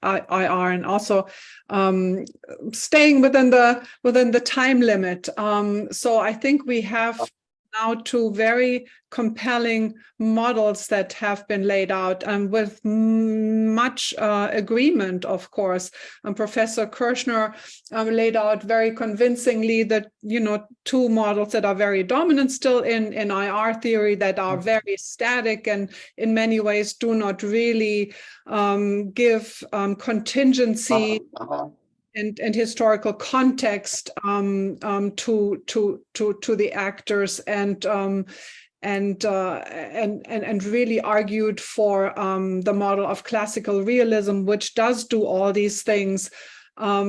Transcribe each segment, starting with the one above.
IR, and also staying within the time limit. So I think we have now two very compelling models that have been laid out, and with much agreement, of course. Professor Kirshner laid out very convincingly that, two models that are very dominant still in IR theory, that are very static and in many ways do not really give contingency and historical context to the actors, and really argued for the model of classical realism, which does do all these things: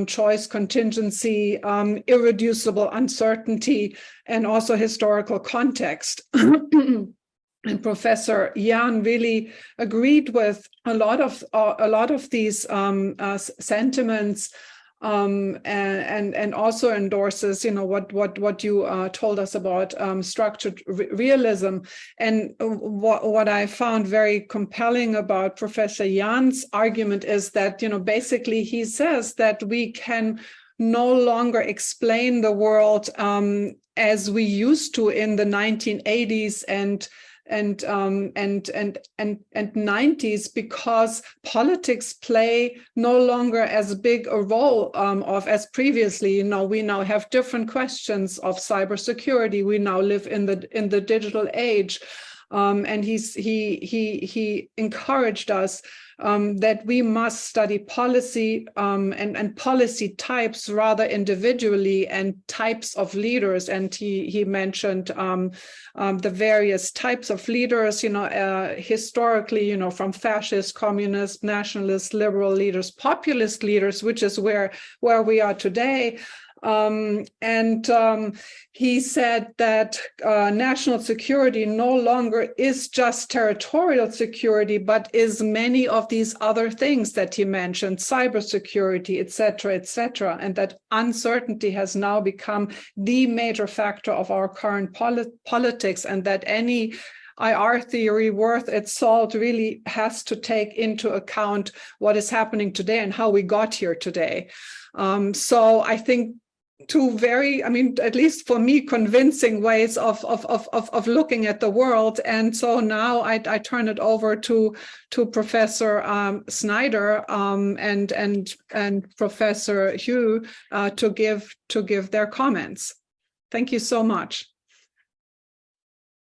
choice, contingency, irreducible uncertainty, and also historical context. And Professor Yan really agreed with a lot of these sentiments. And also endorses, what you told us about structured realism. And what I found very compelling about Professor Yan's argument is that, basically he says that we can no longer explain the world as we used to in the 1980s and 90s, because politics play no longer as big a role as previously. We now have different questions of cybersecurity. We now live in the digital age, and he encouraged us that we must study policy and policy types rather individually, and types of leaders. And he mentioned the various types of leaders, historically, from fascist, communist, nationalist, liberal leaders, populist leaders, which is where we are today. He said that national security no longer is just territorial security, but is many of these other things that he mentioned: cybersecurity, et cetera, and that uncertainty has now become the major factor of our current politics, and that any IR theory worth its salt really has to take into account what is happening today and how we got here today. So I think two very, at least for me, convincing ways of looking at the world. And so now I turn it over to Professor Snyder and Professor Hugh to give their comments. Thank you so much.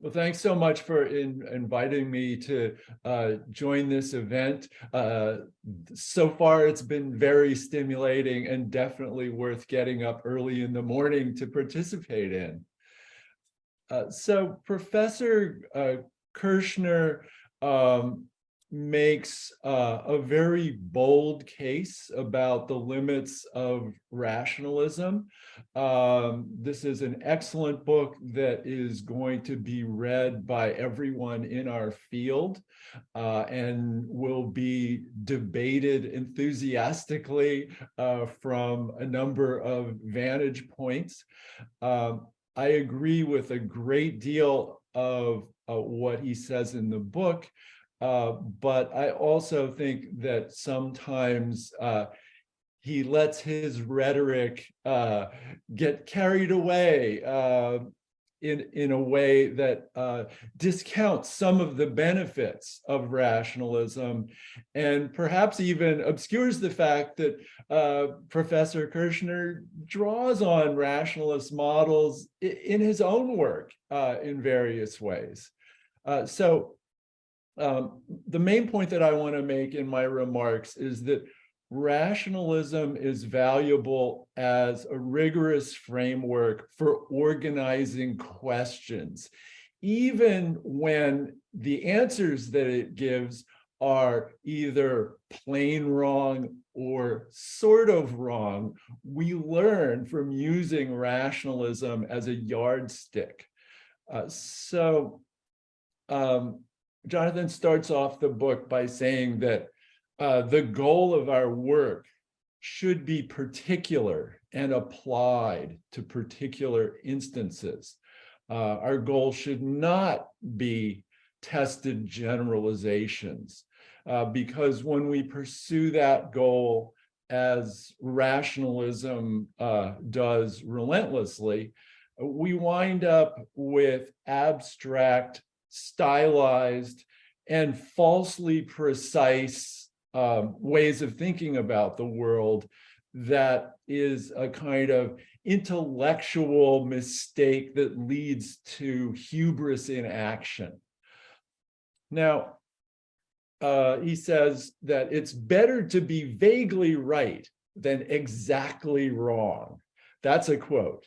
Well, thanks so much for inviting me to join this event. So far, it's been very stimulating and definitely worth getting up early in the morning to participate in. So Professor Kirshner makes a very bold case about the limits of rationalism. This is an excellent book that is going to be read by everyone in our field and will be debated enthusiastically from a number of vantage points. I agree with a great deal of what he says in the book. But I also think that sometimes he lets his rhetoric get carried away in a way that discounts some of the benefits of rationalism, and perhaps even obscures the fact that Professor Kirshner draws on rationalist models in his own work in various ways. The main point that I want to make in my remarks is that rationalism is valuable as a rigorous framework for organizing questions, even when the answers that it gives are either plain wrong or sort of wrong. We learn from using rationalism as a yardstick. Jonathan starts off the book by saying that the goal of our work should be particular and applied to particular instances. Our goal should not be tested generalizations. because when we pursue that goal as rationalism does relentlessly, we wind up with abstract, stylized, and falsely precise ways of thinking about the world that is a kind of intellectual mistake that leads to hubris in action. Now, he says that it's better to be vaguely right than exactly wrong. That's a quote.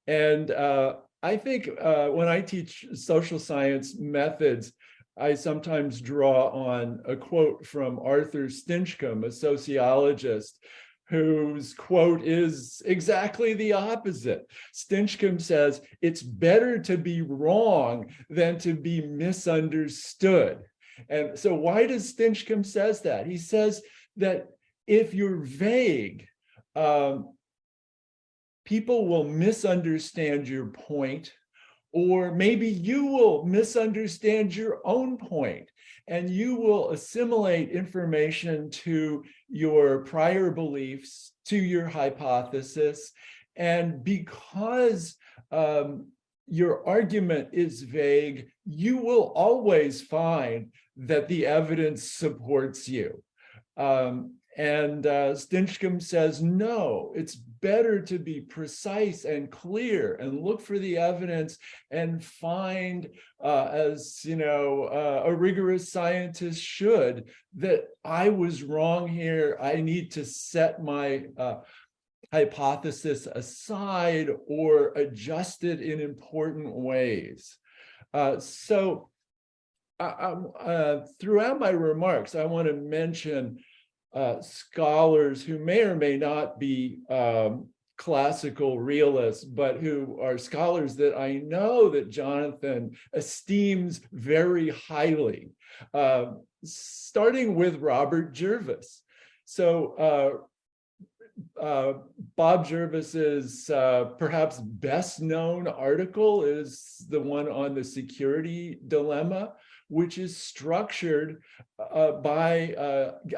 And I think when I teach social science methods, I sometimes draw on a quote from Arthur Stinchcomb, a sociologist, whose quote is exactly the opposite. Stinchcomb says, it's better to be wrong than to be misunderstood. And so why does Stinchcomb says that? He says that if you're vague, people will misunderstand your point, or maybe you will misunderstand your own point, and you will assimilate information to your prior beliefs, to your hypothesis. And because your argument is vague, you will always find that the evidence supports you. And Stinchcomb says, no, it's better to be precise and clear and look for the evidence and find, as you know, a rigorous scientist should, that I was wrong here. I need to set my hypothesis aside or adjust it in important ways. So throughout my remarks, I want to mention scholars who may or may not be classical realists, but who are scholars that I know that Jonathan esteems very highly, starting with Robert Jervis. So Bob Jervis's perhaps best known article is the one on the security dilemma, which is structured by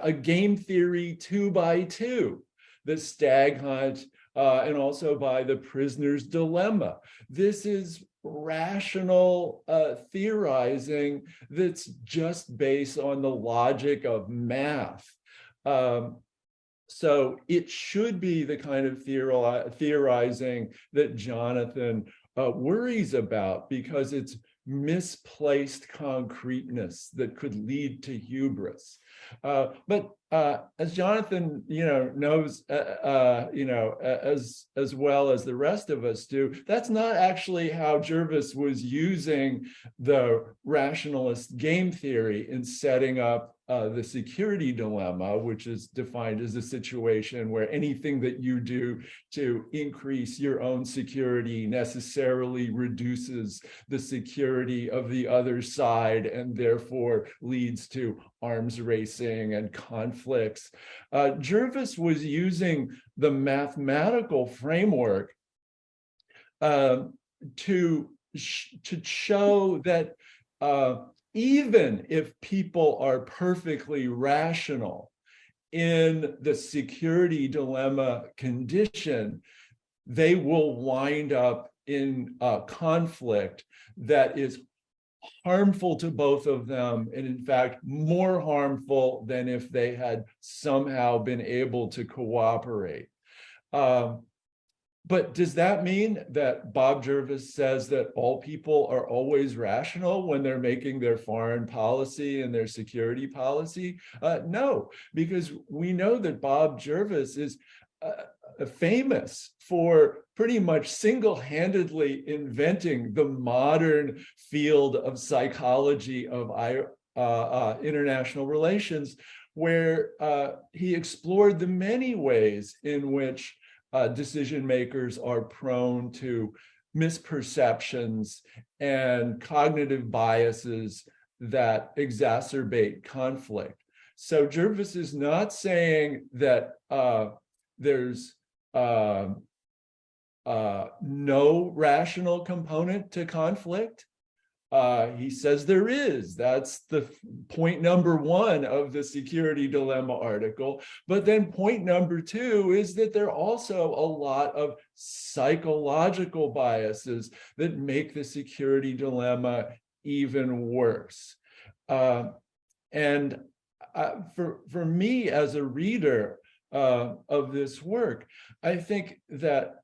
a game theory 2x2, the stag hunt, and also by the prisoner's dilemma. This is rational theorizing that's just based on the logic of math. So it should be the kind of theorizing that Jonathan worries about, because it's misplaced concreteness that could lead to hubris. But as Jonathan, knows, as well as the rest of us do, that's not actually how Jervis was using the rationalist game theory in setting up the security dilemma, which is defined as a situation where anything that you do to increase your own security necessarily reduces the security of the other side and therefore leads to arms racing and conflicts. Jervis was using the mathematical framework to show that even if people are perfectly rational in the security dilemma condition, they will wind up in a conflict that is harmful to both of them, and in fact, more harmful than if they had somehow been able to cooperate. But does that mean that Bob Jervis says that all people are always rational when they're making their foreign policy and their security policy? No, because we know that Bob Jervis is famous for pretty much single-handedly inventing the modern field of psychology of international relations, where he explored the many ways in which decision makers are prone to misperceptions and cognitive biases that exacerbate conflict. So Jervis is not saying that there's no rational component to conflict. He says there is. That's the point number one of the security dilemma article. But then point number two is that there are also a lot of psychological biases that make the security dilemma even worse. And for me as a reader of this work, I think that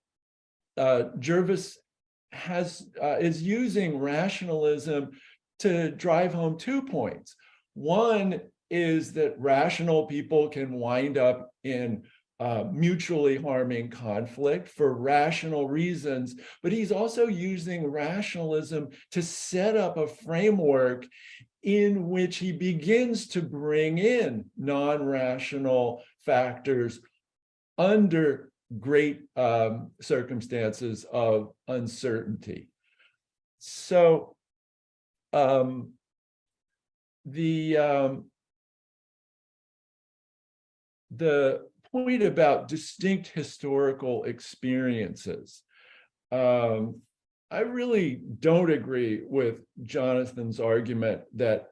Jervis is using rationalism to drive home 2 points. One is that rational people can wind up in mutually harming conflict for rational reasons, but he's also using rationalism to set up a framework in which he begins to bring in non-rational factors under great circumstances of uncertainty. So the point about distinct historical experiences, I really don't agree with Jonathan's argument that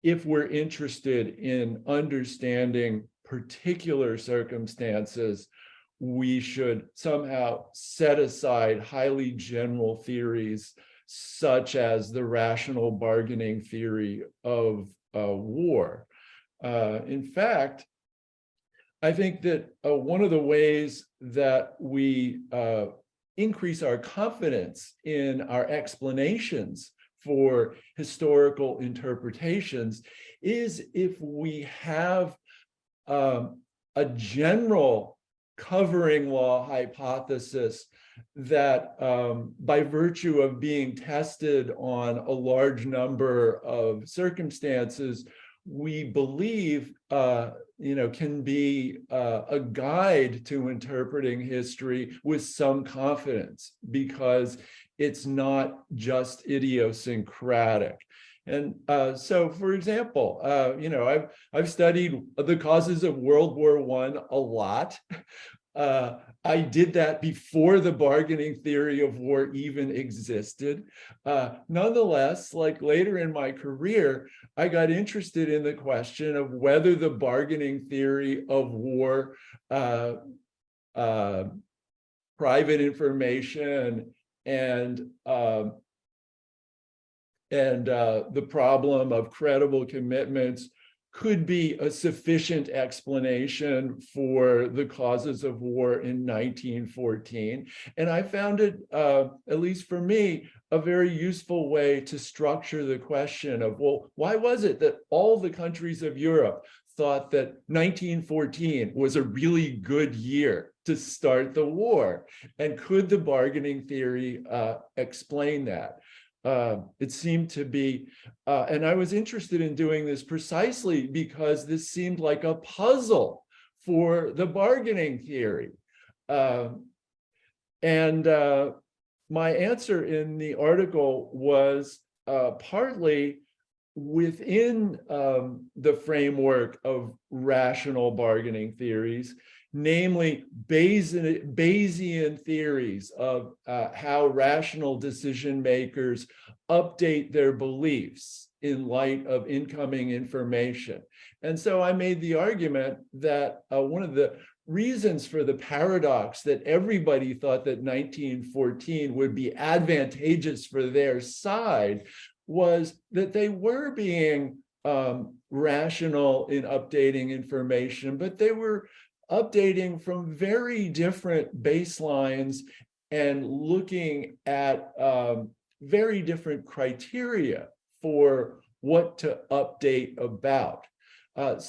if we're interested in understanding particular circumstances, we should somehow set aside highly general theories such as the rational bargaining theory of war. In fact, I think that one of the ways that we increase our confidence in our explanations for historical interpretations is if we have a general covering law hypothesis that by virtue of being tested on a large number of circumstances, we believe can be a guide to interpreting history with some confidence, because it's not just idiosyncratic. And so, for example, I've studied the causes of World War I a lot. I did that before the bargaining theory of war even existed. Nonetheless, like later in my career, I got interested in the question of whether the bargaining theory of war, private information, and the problem of credible commitments could be a sufficient explanation for the causes of war in 1914. And I found it, at least for me, a very useful way to structure the question of, well, why was it that all the countries of Europe thought that 1914 was a really good year to start the war? And could the bargaining theory explain that? It seemed to be, and I was interested in doing this precisely because this seemed like a puzzle for the bargaining theory. And my answer in the article was partly within the framework of rational bargaining theories, namely Bayesian theories of how rational decision makers update their beliefs in light of incoming information. And so I made the argument that one of the reasons for the paradox that everybody thought that 1914 would be advantageous for their side was that they were being rational in updating information, but they were updating from very different baselines and looking at very different criteria for what to update about. I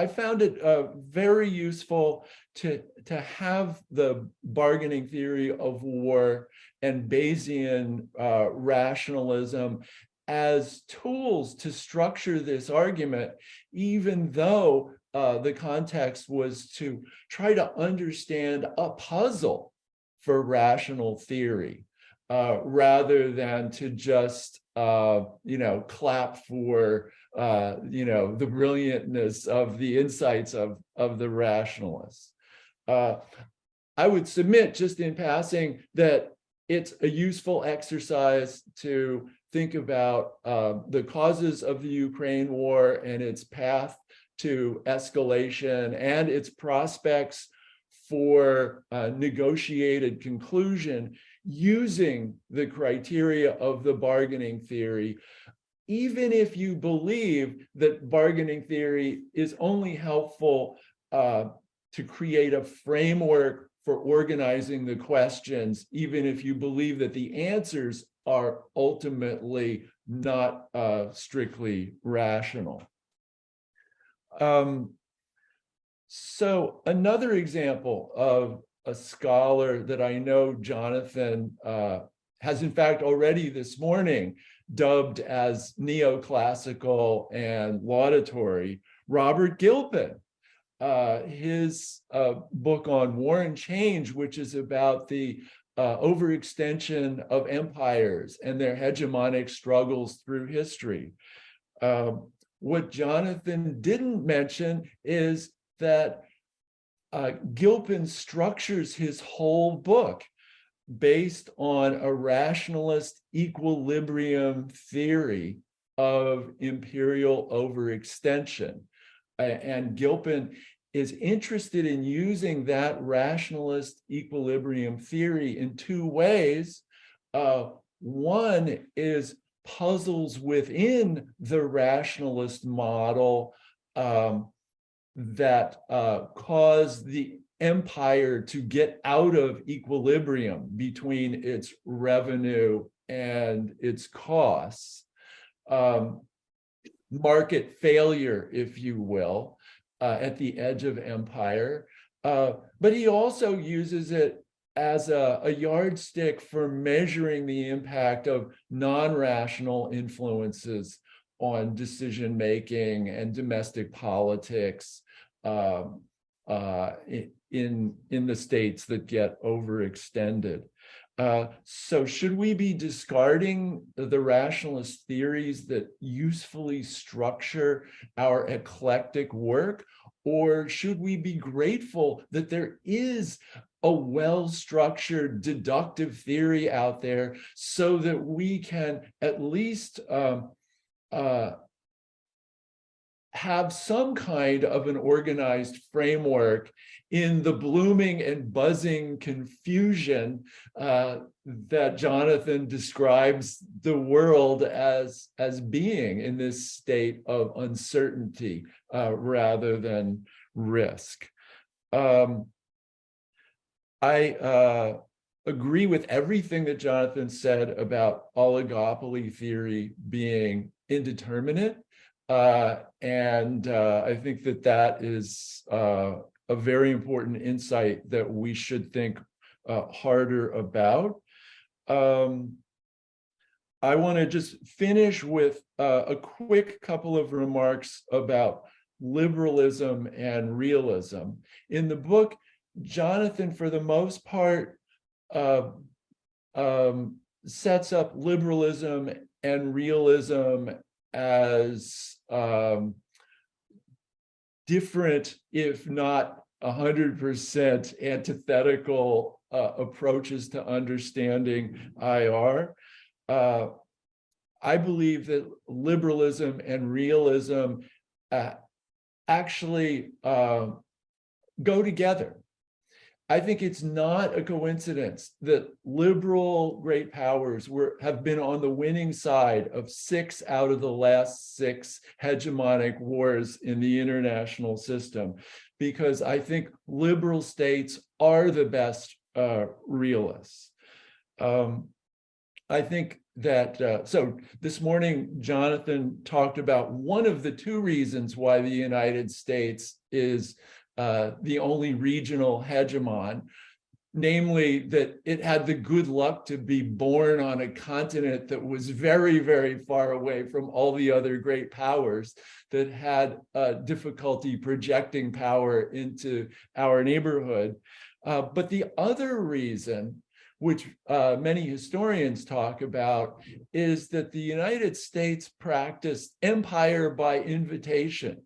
found it very useful to have the bargaining theory of war and Bayesian rationalism as tools to structure this argument, even though the context was to try to understand a puzzle for rational theory, rather than to just clap for the brilliantness of the insights of the rationalists. I would submit just in passing that it's a useful exercise to think about the causes of the Ukraine war and its path to escalation and its prospects for negotiated conclusion using the criteria of the bargaining theory, even if you believe that bargaining theory is only helpful to create a framework for organizing the questions, even if you believe that the answers are ultimately not strictly rational. So another example of a scholar that I know Jonathan has in fact already this morning dubbed as neoclassical and laudatory, Robert Gilpin. His book on War and Change, which is about the overextension of empires and their hegemonic struggles through history. What Jonathan didn't mention is that Gilpin structures his whole book based on a rationalist equilibrium theory of imperial overextension. And Gilpin is interested in using that rationalist equilibrium theory in two ways. One is puzzles within the rationalist model that cause the empire to get out of equilibrium between its revenue and its costs. Market failure, if you will, at the edge of empire. But he also uses it as a yardstick for measuring the impact of non-rational influences on decision-making and domestic politics in the states that get overextended. So should we be discarding the rationalist theories that usefully structure our eclectic work? Or should we be grateful that there is a well-structured deductive theory out there so that we can at least have some kind of an organized framework in the blooming and buzzing confusion that Jonathan describes the world as being in this state of uncertainty rather than risk. I agree with everything that Jonathan said about oligopoly theory being indeterminate. And I think that that is a very important insight that we should think harder about. I want to just finish with a quick couple of remarks about liberalism and realism. In the book, Jonathan, for the most part, sets up liberalism and realism as different, if not 100% antithetical approaches to understanding IR. I believe that liberalism and realism actually go together. I think it's not a coincidence that liberal great powers have been on the winning side of 6 out of the last 6 hegemonic wars in the international system, because I think liberal states are the best realists. I think that, so this morning, Jonathan talked about one of the 2 reasons why the United States is the only regional hegemon, namely that it had the good luck to be born on a continent that was very, very far away from all the other great powers that had difficulty projecting power into our neighborhood. But the other reason, which many historians talk about, is that the United States practiced empire by invitation.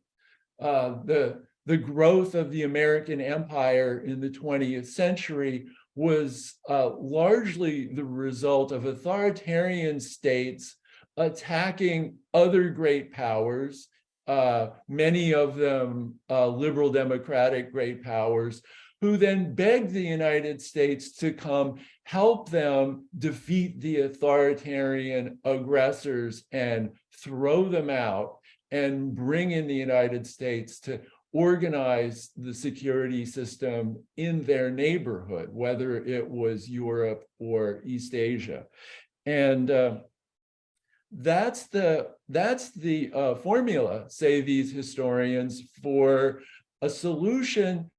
the growth of the American empire in the 20th century was largely the result of authoritarian states attacking other great powers, many of them liberal democratic great powers, who then begged the United States to come help them defeat the authoritarian aggressors and throw them out and bring in the United States to organize the security system in their neighborhood, whether it was Europe or East Asia. And that's the formula, say these historians, for a solution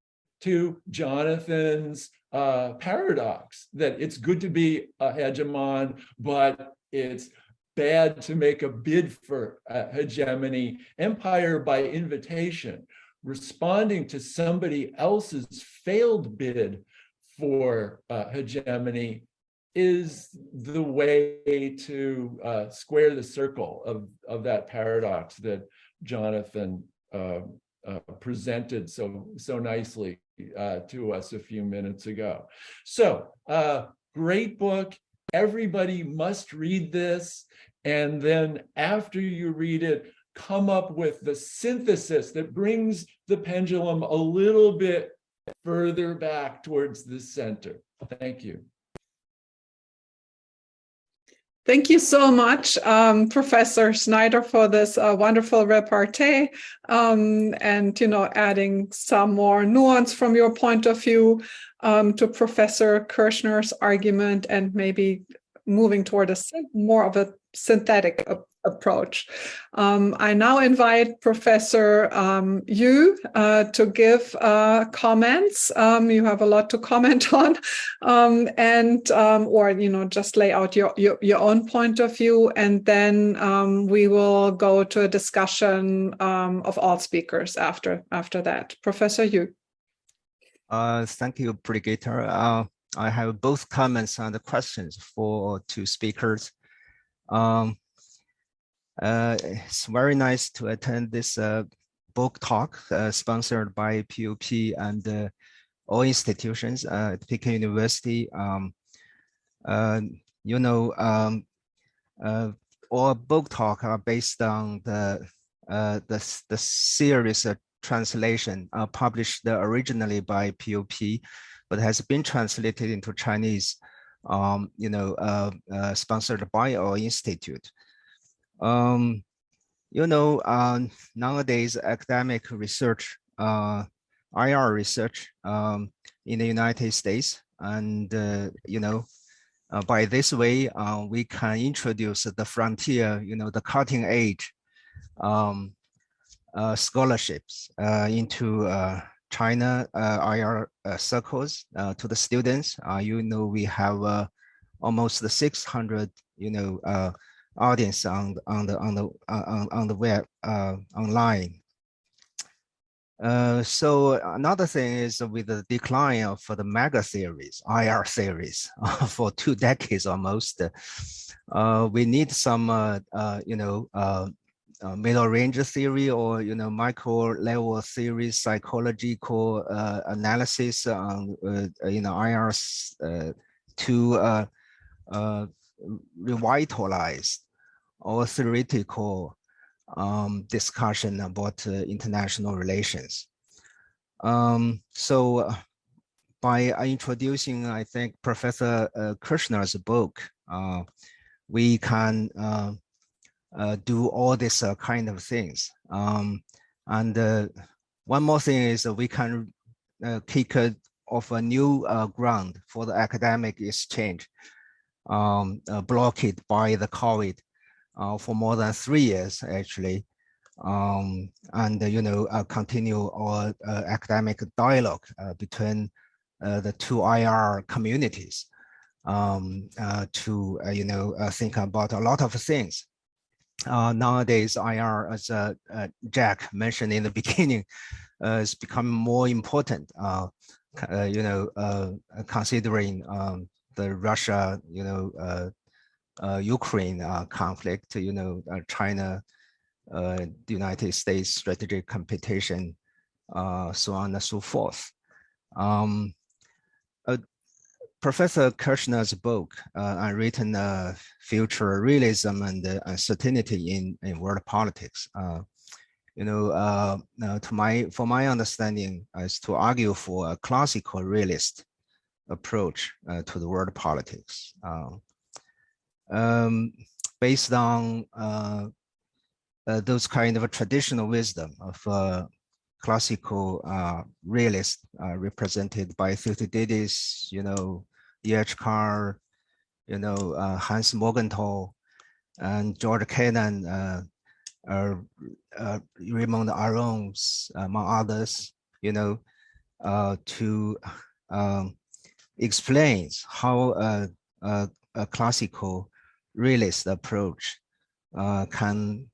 to Jonathan's paradox, that it's good to be a hegemon, but it's bad to make a bid for hegemony. Empire by invitation, responding to somebody else's failed bid for hegemony, is the way to square the circle of that paradox that Jonathan presented so nicely to us a few minutes ago. So, great book. Everybody must read this. And then after you read it, come up with the synthesis that brings the pendulum a little bit further back towards the center. Thank you. Thank you so much, Professor Snyder, for this wonderful repartee, and adding some more nuance from your point of view to Professor Kirshner's argument, and maybe moving toward more of a synthetic approach. I now invite Professor Yu to give comments. You have a lot to comment on, or just lay out your own point of view, and then we will go to a discussion of all speakers after that. Professor Yu. Thank you, Brigitte. I have both comments and questions for two speakers. It's very nice to attend this book talk sponsored by PUP and all institutions at Peking University. All book talk are based on the series of translation published originally by PUP, but has been translated into Chinese, sponsored by our institute. Nowadays academic research, IR research in the United States, and by this way we can introduce the frontier, the cutting edge scholarships into China IR circles to the students. We have almost 600 audience on the web online. So another thing is, with the decline of the mega series, IR series, for 2 decades almost, we need some middle range theory, or micro level theory, psychological analysis on IRs to revitalize our theoretical discussion about international relations. So by introducing, I think, Professor Kirshner's book, we can do all this kind of things. And one more thing is we can kick off a new ground for the academic exchange, blocked by the COVID for more than 3 years, actually, and continue our academic dialogue between the two IR communities to think about a lot of things. Nowadays, IR, as Jack mentioned in the beginning, is becoming more important. Considering the Russia, Ukraine conflict, China, the United States strategic competition so on and so forth. Professor Kirshner's book, Unwritten Future Realism and Uncertainty in World Politics, for my understanding, is to argue for a classical realist approach to the world politics, based on those kind of traditional wisdom of classical realist represented by Thucydides, E.H. Carr, Hans Morgenthau, and George Kennan, Raymond Aron, among others, to explain how a classical realist approach can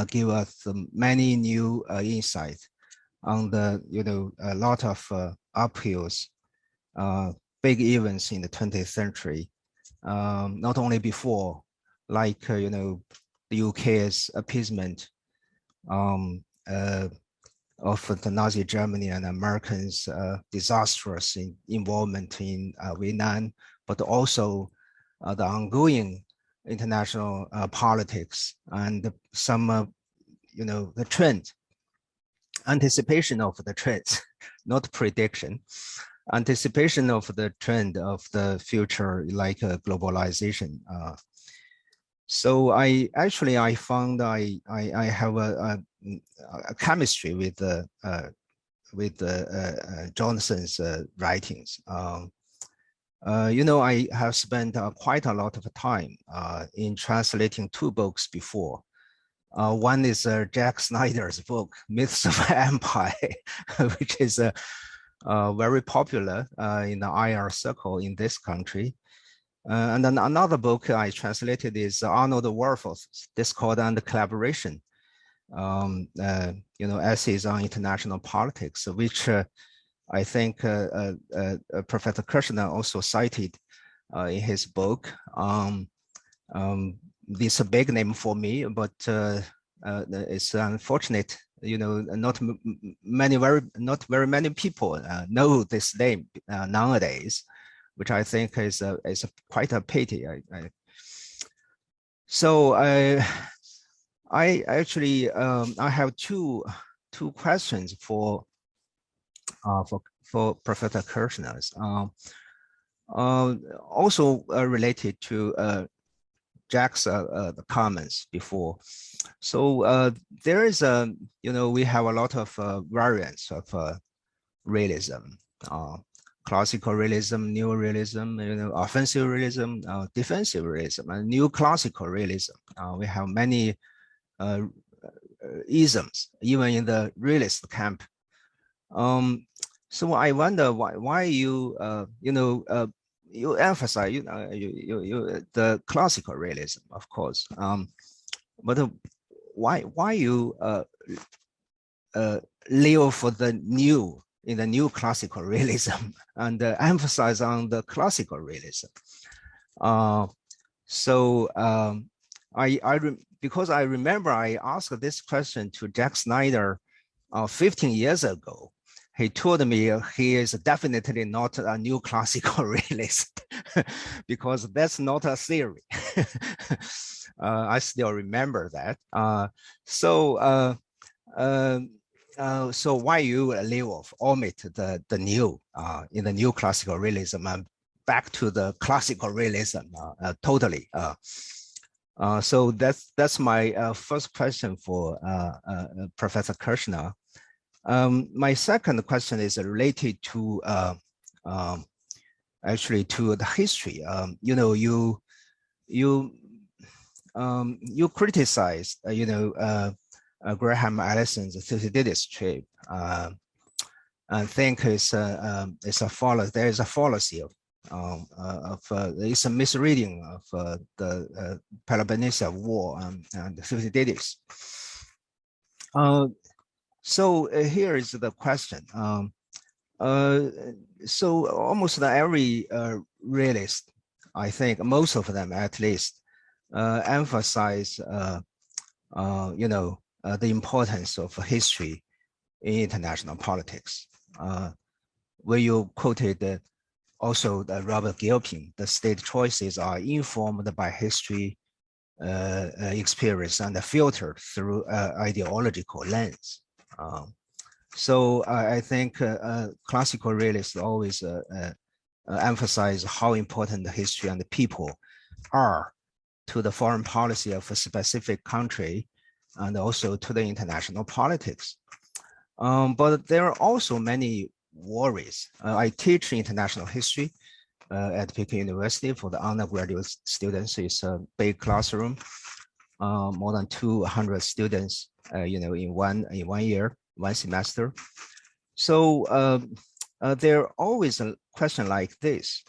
give us many new insights on a lot of upheavals, big events in the 20th century, not only before, like the UK's appeasement of the Nazi Germany and Americans' disastrous involvement in Vietnam, but also the ongoing international politics and some, the trend, anticipation of the trends, not prediction, anticipation of the trend of the future, like globalization. So I found I have a chemistry with Johnson's writings. I have spent quite a lot of time in translating two books before. One is Jack Snyder's book, Myths of Empire, which is very popular in the IR circle in this country. And then another book I translated is Arnold Warford's Discord and Collaboration, essays on international politics, which I think Professor Kirshner also cited in his book. This is a big name for me, but it's unfortunate, not very many people know this name nowadays, which I think is quite a pity. So I actually I have two questions for Professor Kirshner, also related to Jack's the comments before. So there is we have a lot of variants of realism, classical realism, neo realism, offensive realism, defensive realism, and new classical realism. We have many isms, even in the realist camp. So I wonder why you you emphasize the classical realism, of course, but why you live for the new in the new classical realism and emphasize on the classical realism? Because I remember I asked this question to Jack Snyder 15 years ago. He told me he is definitely not a new classical realist because that's not a theory. I still remember that. So why you omit the new in the new classical realism and back to the classical realism totally? So that's my first question for Professor Kirshner. My second question is related to actually to the history. You criticized Graham Allison's Thucydides trip and think there is a fallacy of it's a misreading of the Peloponnesian War and Thucydides. So here is the question. So almost every realist, I think most of them at least, emphasize the importance of history in international politics. Where you quoted also Robert Gilpin, the state choices are informed by history, experience, and filtered through ideological lens. So I think classical realists always emphasize how important the history and the people are to the foreign policy of a specific country and also to the international politics. But there are also many worries. I teach international history at Peking University for the undergraduate students. It's a big classroom, more than 200 students, in one year, one semester. So there are always a question like this.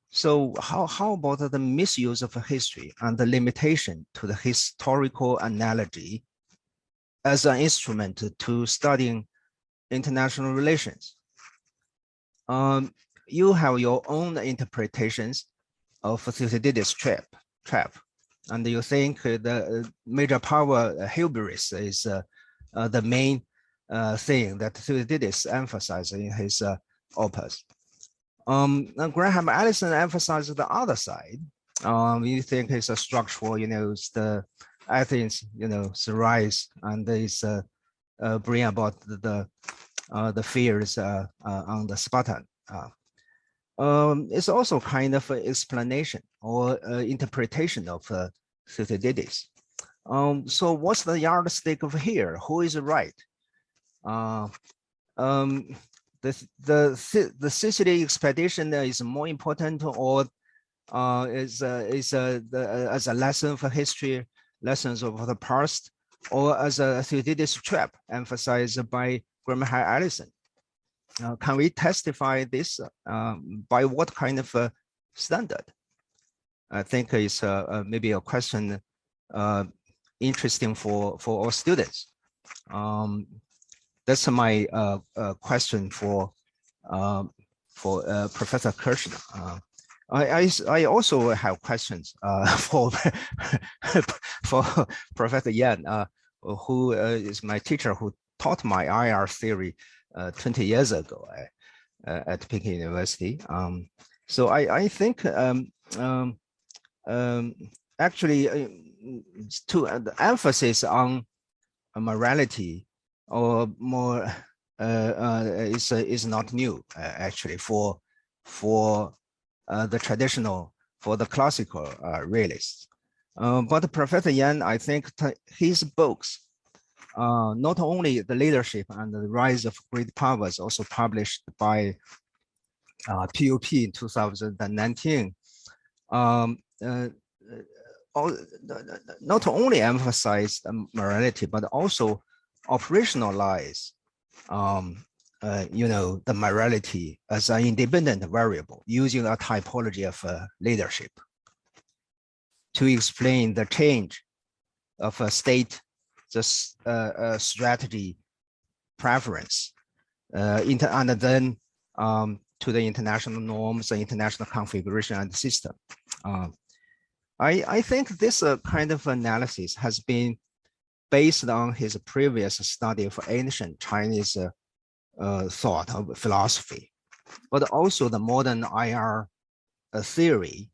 So how about the misuse of history and the limitation to the historical analogy as an instrument to studying international relations? You have your own interpretations of Thucydides' trap, and you think the major power hubris is the main thing that Thucydides emphasized in his opus. Graham Allison emphasized the other side. You think it's a structural, it's the Athens, the rise, and it's bring about the fears on the Spartan. It's also kind of an explanation or interpretation of Thucydides. So what's the yardstick of here? Who is right? The Sicily expedition is more important, or is as a lesson for history, lessons of the past, or as a Thucydides trap emphasized by Graham Allison? Can we testify this by what kind of standard? I think it's maybe a question interesting for our students. That's my question for Professor Kirshner. I also have questions for Professor Yan, who is my teacher, who taught my IR theory 20 years ago at Peking University. So I think actually the emphasis on morality or more is not new actually for the traditional, for the classical realists. But Professor Yan, I think his books, not only the leadership and the rise of great powers, also published by PUP in 2019, not only emphasize morality, but also operationalize the morality as an independent variable using a typology of leadership to explain the change of a state, the strategy preference, and then to the international norms, the international configuration and system. I think this kind of analysis has been based on his previous study of ancient Chinese thought of philosophy, but also the modern IR theory,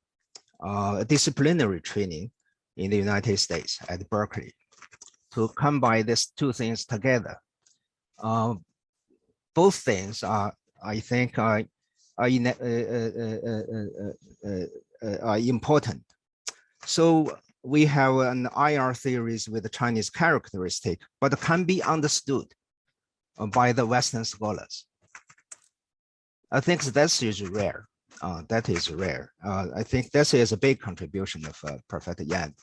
disciplinary training in the United States at Berkeley. To combine these two things together, both things are, I think, are important. So we have an IR theories with a Chinese characteristic, but can be understood by the Western scholars. I think that is rare. I think this is a big contribution of Professor Yan.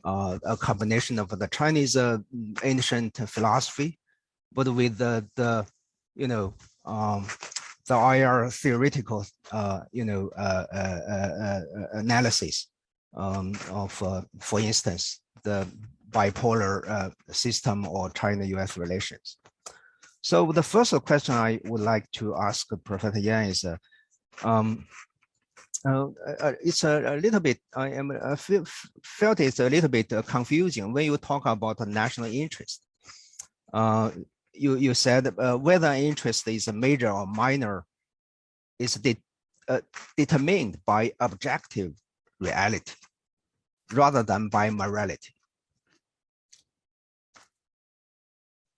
A combination of the Chinese ancient philosophy, but with the IR theoretical analysis of, for instance, the bipolar system or China-US relations. So the first question I would like to ask Professor Yan is, it's a little bit, I felt it's a little bit confusing when you talk about the national interest. you said whether an interest is a major or minor is determined by objective reality rather than by morality.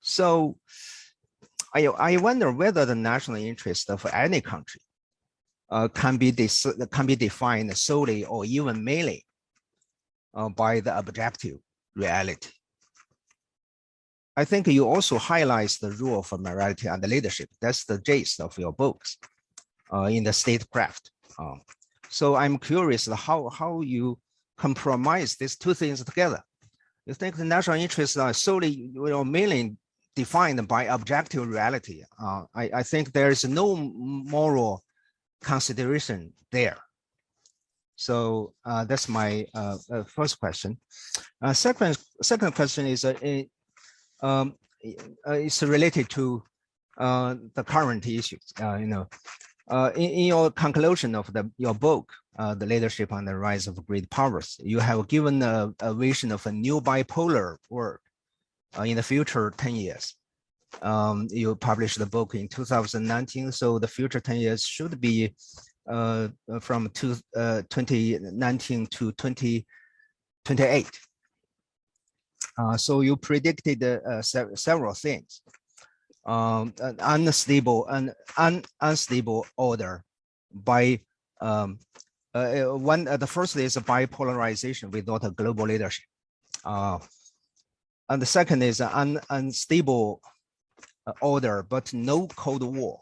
So I wonder whether the national interest of any country can be defined solely or even mainly by the objective reality. I think you also highlight the role of morality and leadership. That's the gist of your books in the statecraft. So I'm curious how you compromise these two things together. You think the national interests are solely, mainly defined by objective reality. I think there is no moral consideration there. So that's my first question. Second question is it's related to the current issues. In your conclusion of your book, The Leadership and the Rise of Great Powers, you have given a vision of a new bipolar world in the future 10 years. You published the book in 2019, so the future 10 years should be from 2019 to 2028. So you predicted several things. An unstable order by the first is a bipolarization without a global leadership. And the second is an unstable order, but no Cold War.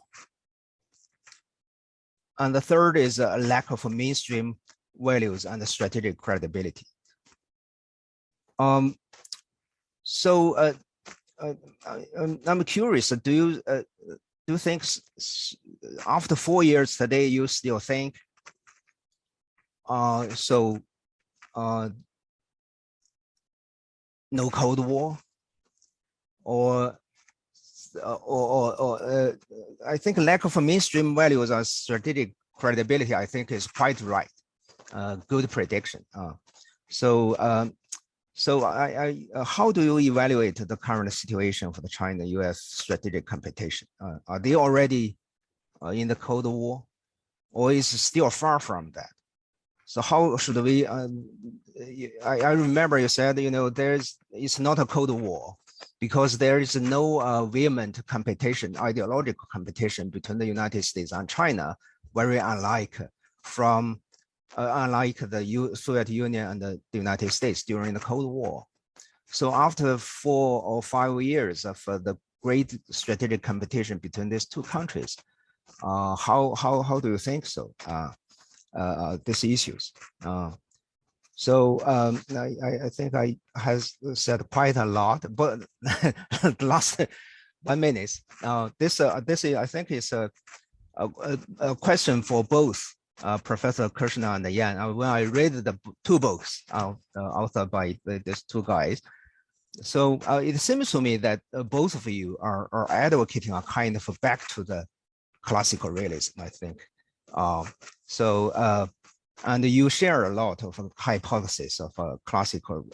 And the third is a lack of mainstream values and strategic credibility. So I'm curious, do you think after 4 years today, you still think no Cold War, or I think lack of mainstream values and strategic credibility, I think is quite right. Good prediction. So how do you evaluate the current situation for the China-US strategic competition? Are they already in the Cold War, or is it still far from that? So how should we, I remember you said, it's not a Cold War because there is no vehement competition, ideological competition between the United States and China, very unlike the Soviet Union and the United States during the Cold War. So after 4 or 5 years of the great strategic competition between these two countries, how do you think so? These issues. So I think I has said quite a lot, but the last 1 minute. This is, I think, is a question for both Professor Kirshner and Yan. When I read the two books authored by these two guys, so it seems to me that both of you are advocating a kind of back to the classical realism, I think. And you share a lot of hypotheses of classical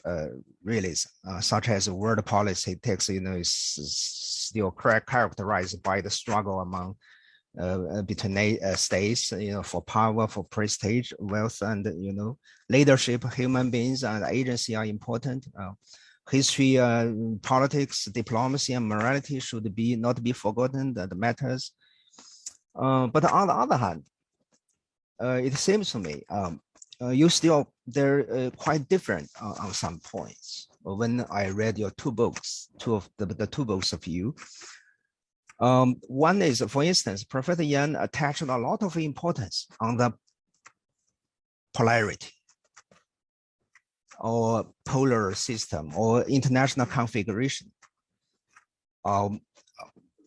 realism, such as world policy takes, is still characterized by the struggle among between states, for power, for prestige, wealth, and leadership. Human beings and agency are important. History, politics, diplomacy, and morality should not be forgotten. That matters. But on the other hand, it seems to me you still they're quite different on some points. When I read your two books, the two books of you, one is, for instance, Professor Yan attached a lot of importance on the polarity or polar system or international configuration,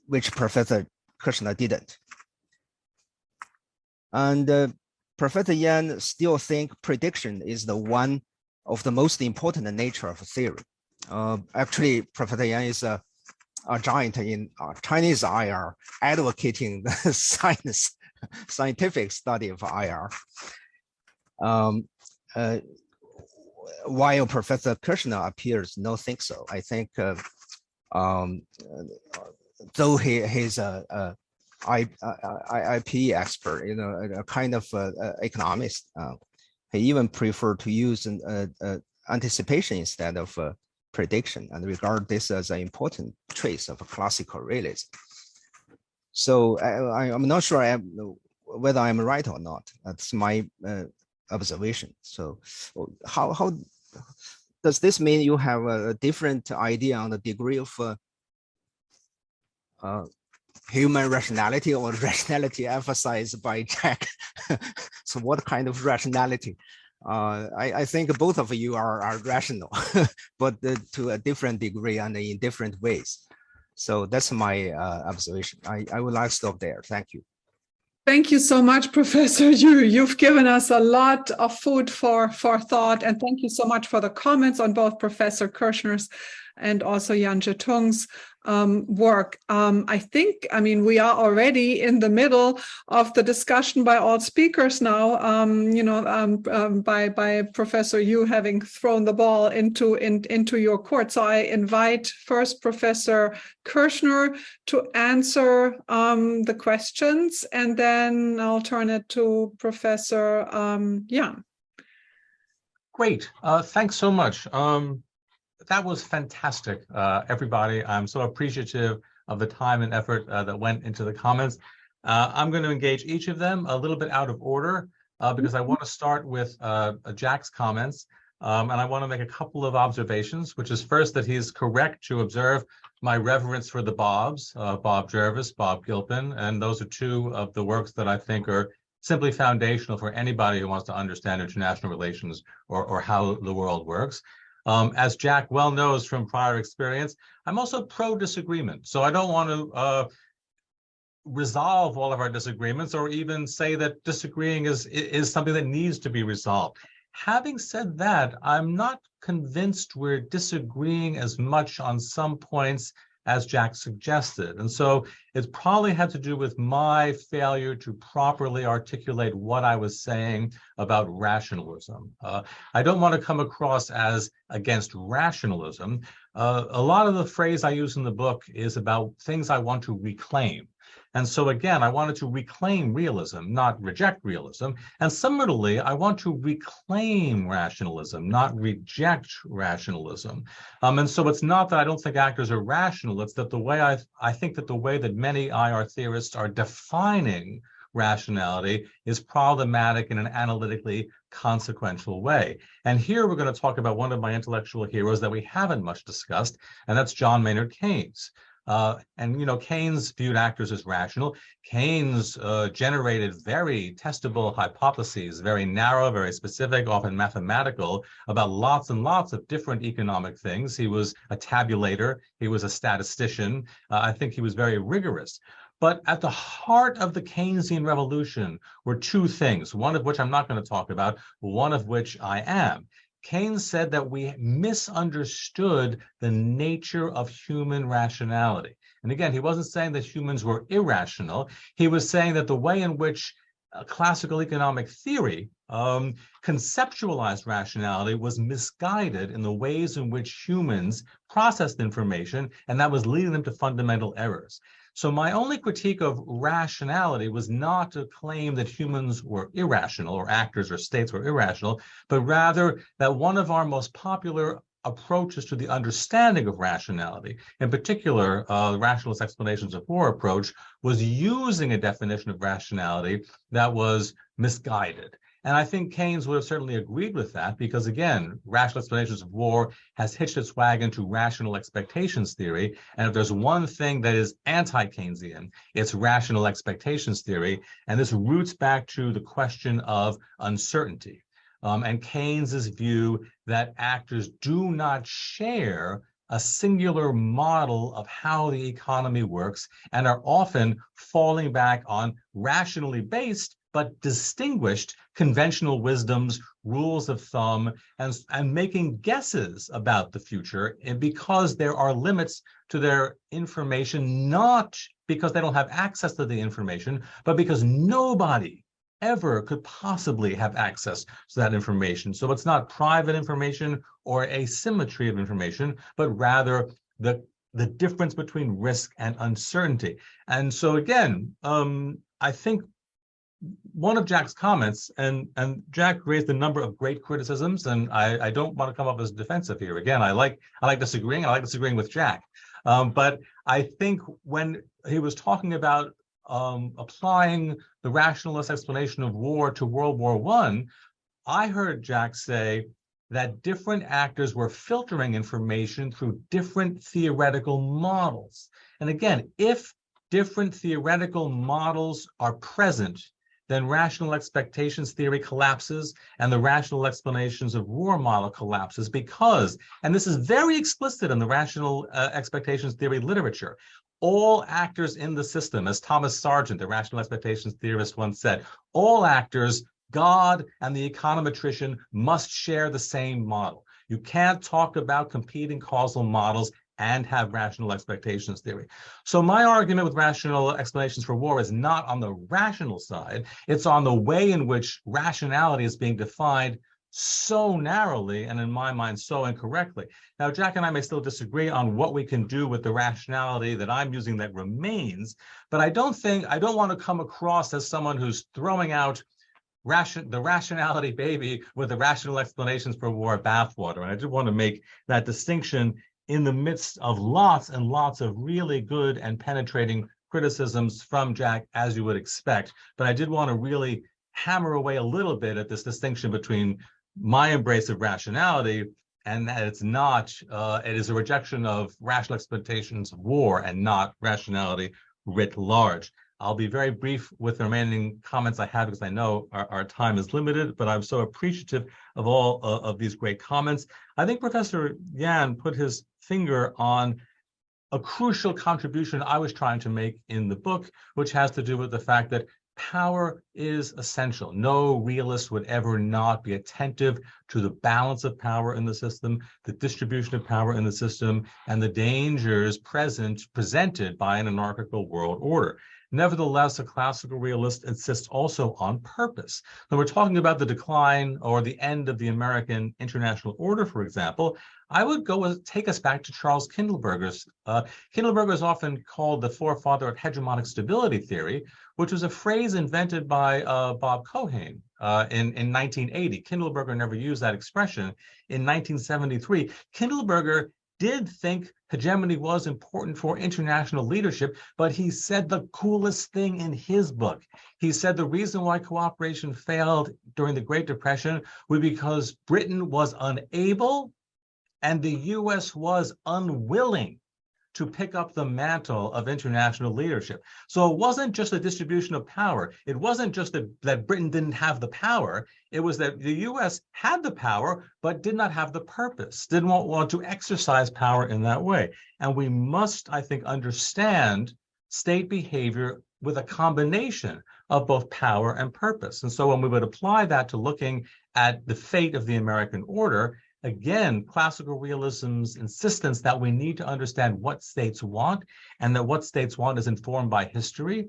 which Professor Kirshner didn't. And Professor Yan still think prediction is the one of the most important nature of theory. Actually, Professor Yan is a giant in Chinese IR, advocating the scientific study of IR. While Professor Kirshner appears not think so. I think though he's a IP expert, a kind of economist, he even preferred to use anticipation instead of prediction, and regard this as an important trace of classical realism. So I'm not sure whether I'm right or not. That's my observation. So how does this mean you have a different idea on the degree of human rationality or rationality emphasized by Jack? So what kind of rationality? I think both of you are rational, but to a different degree and in different ways. So that's my observation. I would like to stop there. Thank you. Thank you so much, Professor Yu. You've given us a lot of food for thought, and thank you so much for the comments on both Professor Kirshner's and also Yan-Zhe Tung's work. I mean, we are already in the middle of the discussion by all speakers now, by Professor Yu having thrown the ball into your court. So I invite first Professor Kirshner to answer the questions, and then I'll turn it to Professor Yang. Great. Thanks so much. That was fantastic, everybody. I'm so appreciative of the time and effort that went into the comments. I'm going to engage each of them a little bit out of order because I want to start with Jack's comments. And I want to make a couple of observations, which is first that he's correct to observe my reverence for the Bobs, Bob Jervis, Bob Gilpin, and those are two of the works that I think are simply foundational for anybody who wants to understand international relations or how the world works. As Jack well knows from prior experience, I'm also pro-disagreement. So I don't want to resolve all of our disagreements or even say that disagreeing is something that needs to be resolved. Having said that, I'm not convinced we're disagreeing as much on some points as Jack suggested. And so it probably had to do with my failure to properly articulate what I was saying about rationalism. I don't want to come across as against rationalism. A lot of the phrase I use in the book is about things I want to reclaim. And so again, I wanted to reclaim realism, not reject realism. And similarly, I want to reclaim rationalism, not reject rationalism. And so it's not that I don't think actors are rational, it's that the way I think that the way that many IR theorists are defining rationality is problematic in an analytically consequential way. And here we're going to talk about one of my intellectual heroes that we haven't much discussed, and that's John Maynard Keynes. Keynes viewed actors as rational. Keynes generated very testable hypotheses, very narrow, very specific, often mathematical, about lots and lots of different economic things. He was a tabulator. He was a statistician. I think he was very rigorous. But at the heart of the Keynesian revolution were two things, one of which I'm not going to talk about, one of which I am. Keynes said that we misunderstood the nature of human rationality. And again, he wasn't saying that humans were irrational. He was saying that the way in which classical economic theory conceptualized rationality was misguided in the ways in which humans processed information, and that was leading them to fundamental errors. So my only critique of rationality was not to claim that humans were irrational or actors or states were irrational, but rather that one of our most popular approaches to the understanding of rationality, in particular, the rationalist explanations of war approach, was using a definition of rationality that was misguided. And I think Keynes would have certainly agreed with that because, again, rational explanations of war has hitched its wagon to rational expectations theory. And if there's one thing that is anti-Keynesian, it's rational expectations theory. And this roots back to the question of uncertainty. And Keynes's view that actors do not share a singular model of how the economy works and are often falling back on rationally based but distinguished conventional wisdoms, rules of thumb, and making guesses about the future, and because there are limits to their information, not because they don't have access to the information, but because nobody ever could possibly have access to that information. So it's not private information or asymmetry of information, but rather the the difference between risk and uncertainty. And so again, I think one of Jack's comments, and Jack raised a number of great criticisms, and I don't want to come up as defensive here. Again, I like disagreeing. I like disagreeing with Jack. But I think when he was talking about applying the rationalist explanation of war to World War I heard Jack say that different actors were filtering information through different theoretical models. And again, if different theoretical models are present, then rational expectations theory collapses and the rational explanations of war model collapses because, and this is very explicit in the rational expectations theory literature, all actors in the system, as Thomas Sargent, the rational expectations theorist, once said, all actors, God and the econometrician, must share the same model. You can't talk about competing causal models and have rational expectations theory. So my argument with rational explanations for war is not on the rational side, it's on the way in which rationality is being defined so narrowly and in my mind so incorrectly. Now, Jack and I may still disagree on what we can do with the rationality that I'm using that remains, but I don't want to come across as someone who's throwing out the rationality baby with the rational explanations for war bathwater. And I do want to make that distinction in the midst of lots and lots of really good and penetrating criticisms from Jack, as you would expect. But I did want to really hammer away a little bit at this distinction between my embrace of rationality and that it's not, it is a rejection of rational expectations of war and not rationality writ large. I'll be very brief with the remaining comments I have because I know our time is limited, but I'm so appreciative of all of these great comments. I think Professor Yan put his finger on a crucial contribution I was trying to make in the book, which has to do with the fact that power is essential. No realist would ever not be attentive to the balance of power in the system, the distribution of power in the system, and the dangers presented by an anarchical world order. Nevertheless, a classical realist insists also on purpose. When we're talking about the decline or the end of the American international order, for example, I would take us back to Charles Kindleberger's. Kindleberger is often called the forefather of hegemonic stability theory, which was a phrase invented by Bob Cohen in 1980. Kindleberger never used that expression. In 1973, Kindleberger did think hegemony was important for international leadership, but he said the coolest thing in his book. He said the reason why cooperation failed during the Great Depression was because Britain was unable and the US was unwilling to pick up the mantle of international leadership. So it wasn't just a distribution of power. It wasn't just that Britain didn't have the power. It was that the US had the power, but did not have the purpose, didn't want to exercise power in that way. And we must, I think, understand state behavior with a combination of both power and purpose. And so when we would apply that to looking at the fate of the American order, again, classical realism's insistence that we need to understand what states want and that what states want is informed by history.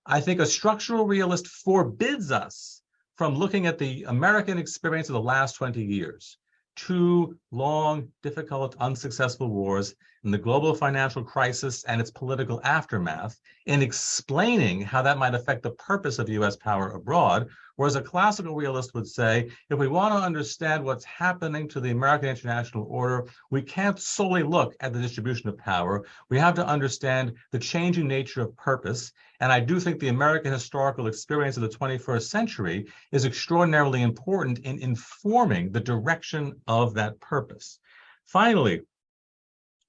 I think a structural realist forbids us from looking at the American experience of the last 20 years, 2 long, difficult, unsuccessful wars, and the global financial crisis and its political aftermath, in explaining how that might affect the purpose of US power abroad. Whereas a classical realist would say, if we want to understand what's happening to the American international order, we can't solely look at the distribution of power. We have to understand the changing nature of purpose. And I do think the American historical experience of the 21st century is extraordinarily important in informing the direction of that purpose. Finally,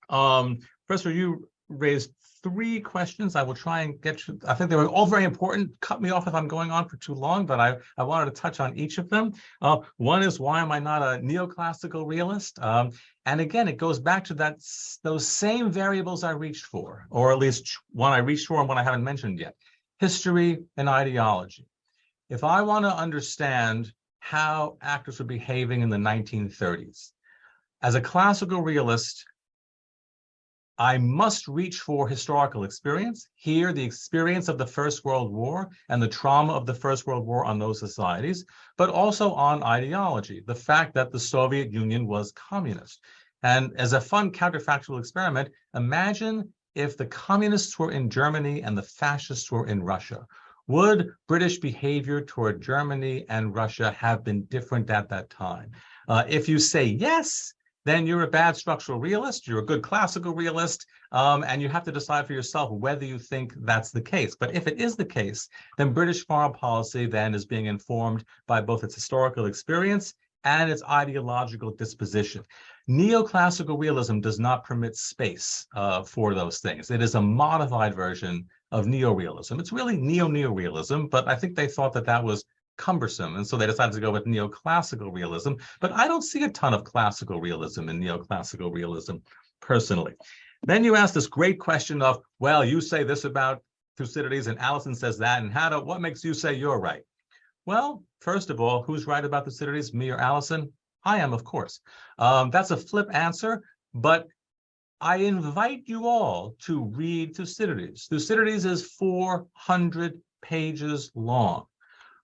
Professor, you raised 3 questions. I will try and get to, I think they were all very important. Cut me off if I'm going on for too long, but I wanted to touch on each of them. One is, why am I not a neoclassical realist? And again, it goes back to those same variables I reached for, or at least one I reached for and one I haven't mentioned yet: history and ideology. If I want to understand how actors were behaving in the 1930s, as a classical realist, I must reach for historical experience. Here, the experience of the First World War and the trauma of the First World War on those societies, but also on ideology, the fact that the Soviet Union was communist. And as a fun counterfactual experiment, imagine if the communists were in Germany and the fascists were in Russia. Would British behavior toward Germany and Russia have been different at that time? If you say yes, then you're a bad structural realist, you're a good classical realist, and you have to decide for yourself whether you think that's the case. But if it is the case, then British foreign policy then is being informed by both its historical experience and its ideological disposition. Neoclassical realism does not permit space for those things. It is a modified version of neorealism. It's really neo-neorealism, but I think they thought that that was cumbersome, and so they decided to go with neoclassical realism. But I don't see a ton of classical realism in neoclassical realism, personally. Then you ask this great question of, well, you say this about Thucydides, and Allison says that, and what makes you say you're right? Well, first of all, who's right about Thucydides, me or Allison? I am, of course. That's a flip answer, but I invite you all to read Thucydides. Thucydides is 400 pages long.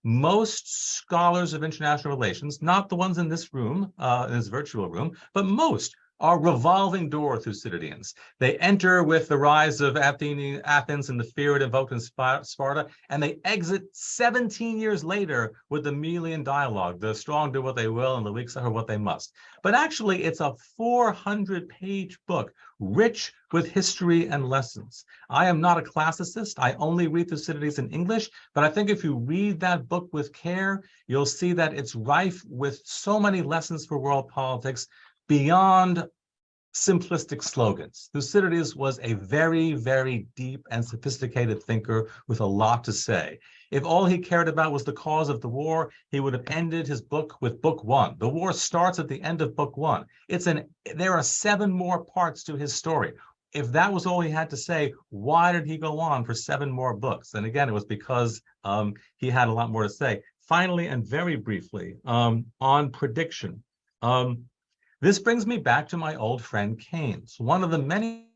Most scholars of international relations, not the ones in this room, in this virtual room, but most are revolving door Thucydideans. They enter with the rise of Athens and the fear it evoked in Sparta, and they exit 17 years later with the Melian dialogue, the strong do what they will and the weak suffer what they must. But actually, it's a 400-page book, rich with history and lessons. I am not a classicist. I only read Thucydides in English, but I think if you read that book with care, you'll see that it's rife with so many lessons for world politics beyond simplistic slogans. Thucydides was a very, very deep and sophisticated thinker with a lot to say. If all he cared about was the cause of the war, he would have ended his book with book 1. The war starts at the end of book 1. There are 7 more parts to his story. If that was all he had to say, why did he go on for 7 more books? And again, it was because he had a lot more to say. Finally, and very briefly, on prediction. This brings me back to my old friend Keynes. One of the many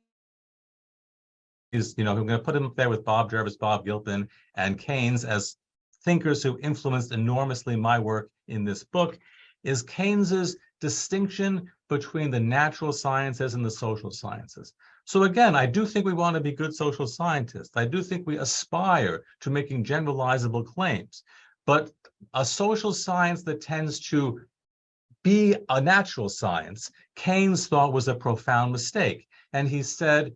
is, I'm going to put him up there with Bob Jervis, Bob Gilpin, and Keynes as thinkers who influenced enormously my work in this book, is Keynes's distinction between the natural sciences and the social sciences. So again, I do think we want to be good social scientists. I do think we aspire to making generalizable claims. But a social science that tends to be a natural science, Keynes thought was a profound mistake. And he said,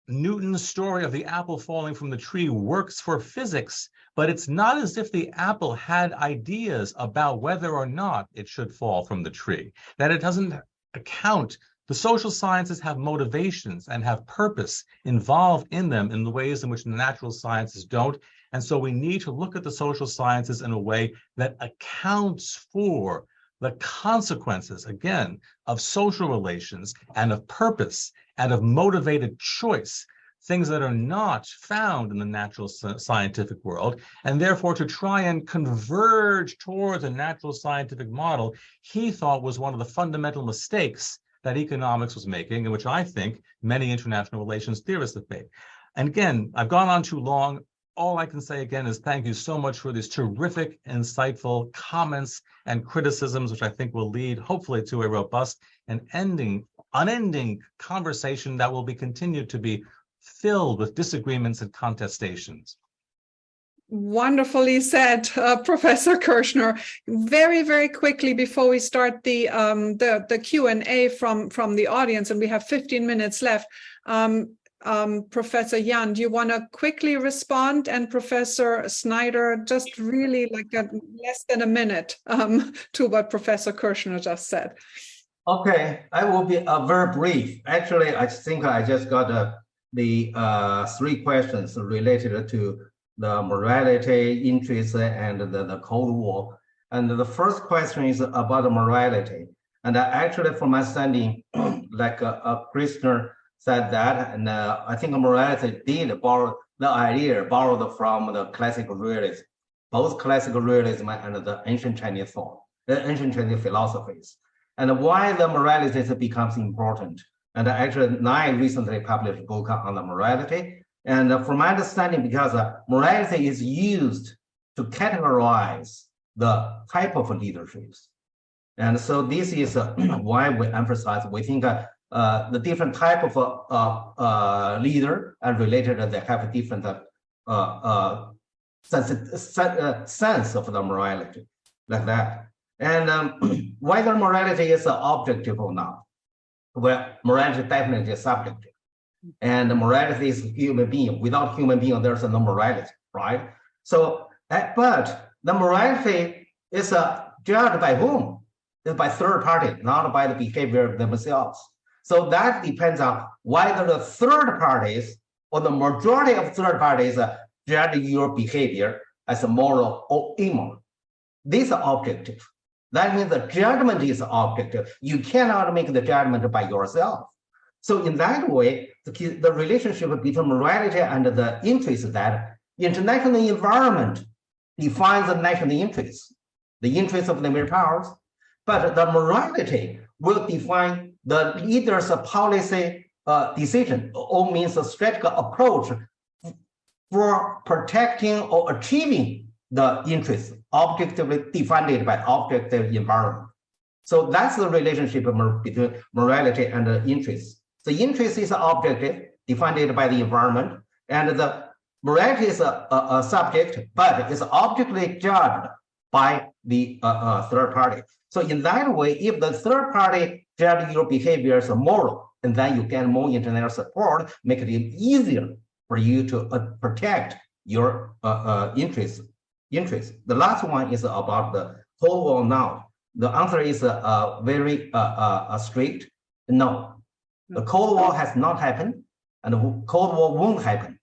Newton's story of the apple falling from the tree works for physics, but it's not as if the apple had ideas about whether or not it should fall from the tree, that it doesn't account. The social sciences have motivations and have purpose involved in them in the ways in which the natural sciences don't. And so we need to look at the social sciences in a way that accounts for the consequences, again, of social relations and of purpose and of motivated choice, things that are not found in the natural scientific world, and therefore to try and converge towards a natural scientific model, he thought was one of the fundamental mistakes that economics was making, and which I think many international relations theorists have made. And again, I've gone on too long. All I can say again is thank you so much for these terrific, insightful comments and criticisms, which I think will lead hopefully to a robust and unending conversation that will be continued to be filled with disagreements and contestations. Wonderfully said, Professor Kirshner. Very, very quickly before we start the Q&A from the audience, and we have 15 minutes left. Professor Yan, do you want to quickly respond? And Professor Snyder, just really like less than a minute to what Professor Kirshner just said. Okay, I will be very brief. Actually, I think I just got the 3 questions related to the morality, interest, and the Cold War. And the first question is about the morality. And actually, from my understanding, like Kirshner said that, and I think morality did borrow the idea borrowed from the classical realism, both classical realism and the ancient Chinese thought, the ancient Chinese philosophies. And why the morality becomes important. And actually, I recently published a book on the morality. And from my understanding, because morality is used to categorize the type of leaderships. And so this is why we emphasize, we think the different type of leader and related, they have a different sense of the morality, like that. And whether morality is objective or not, well, morality definitely is subjective. And morality is human being. Without human being, there's no morality, right? So, but the morality is judged by whom? It's by third party, not by the behavior of themselves. So that depends on whether the third parties or the majority of third parties judge your behavior as moral or immoral. This is objective. That means the judgment is objective. You cannot make the judgment by yourself. So in that way, the relationship between morality and the interest is that international environment defines the national interest, the interest of the major powers, but the morality will define the leader's policy decision, or means a strategic approach for protecting or achieving the interest objectively defined by objective environment. So that's the relationship between morality and the interest. The interest is objective, defined by the environment, and the morality is a subject, but it's objectively judged by the third party. So in that way, if the third party judge your behavior as moral, and then you get more international support, make it easier for you to protect your interests. The last one is about the Cold War now. The answer is very strict. No, the Cold War has not happened, and the Cold War won't happen.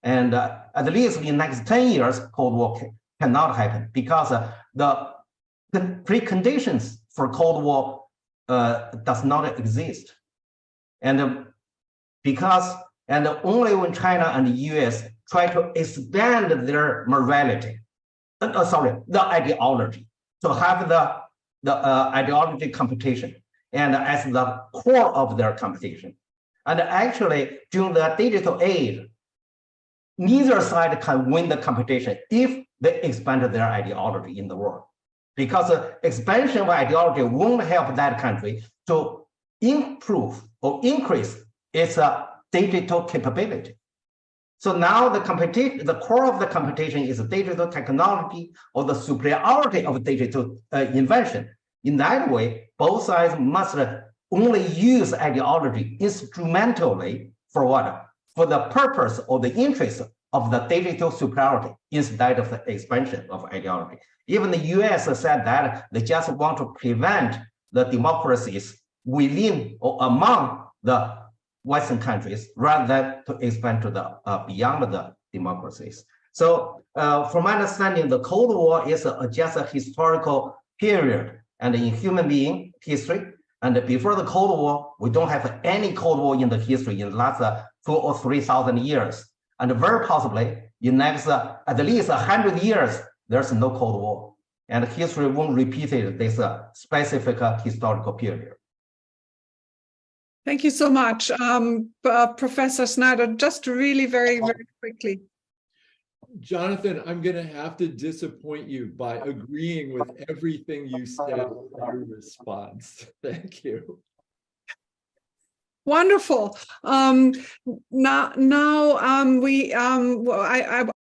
And at least in the next 10 years, Cold War cannot happen, because the preconditions for Cold War does not exist. And and only when China and the US try to expand their morality, the ideology, to have the ideology competition, and as the core of their competition. And actually, during the digital age, neither side can win the competition if they expand their ideology in the world, because expansion of ideology won't help that country to improve or increase its digital capability. So now the core of the competition is digital technology, or the superiority of digital invention. In that way, both sides must only use ideology instrumentally for what? For the purpose or the interest of the digital superiority instead of the expansion of ideology. Even the US said that they just want to prevent the democracies within or among the Western countries rather than to expand to the beyond the democracies. So from my understanding, the Cold War is just a historical period, and in human being history. And before the Cold War, we don't have any Cold War in the history in the last 2,000 or 3,000 years. And very possibly in next at least 100 years, there's no Cold War. And history won't repeat this specific historical period. Thank you so much, Professor Snyder. Just really very, very quickly. Jonathan, I'm going to have to disappoint you by agreeing with everything you said in your response. Thank you. Wonderful.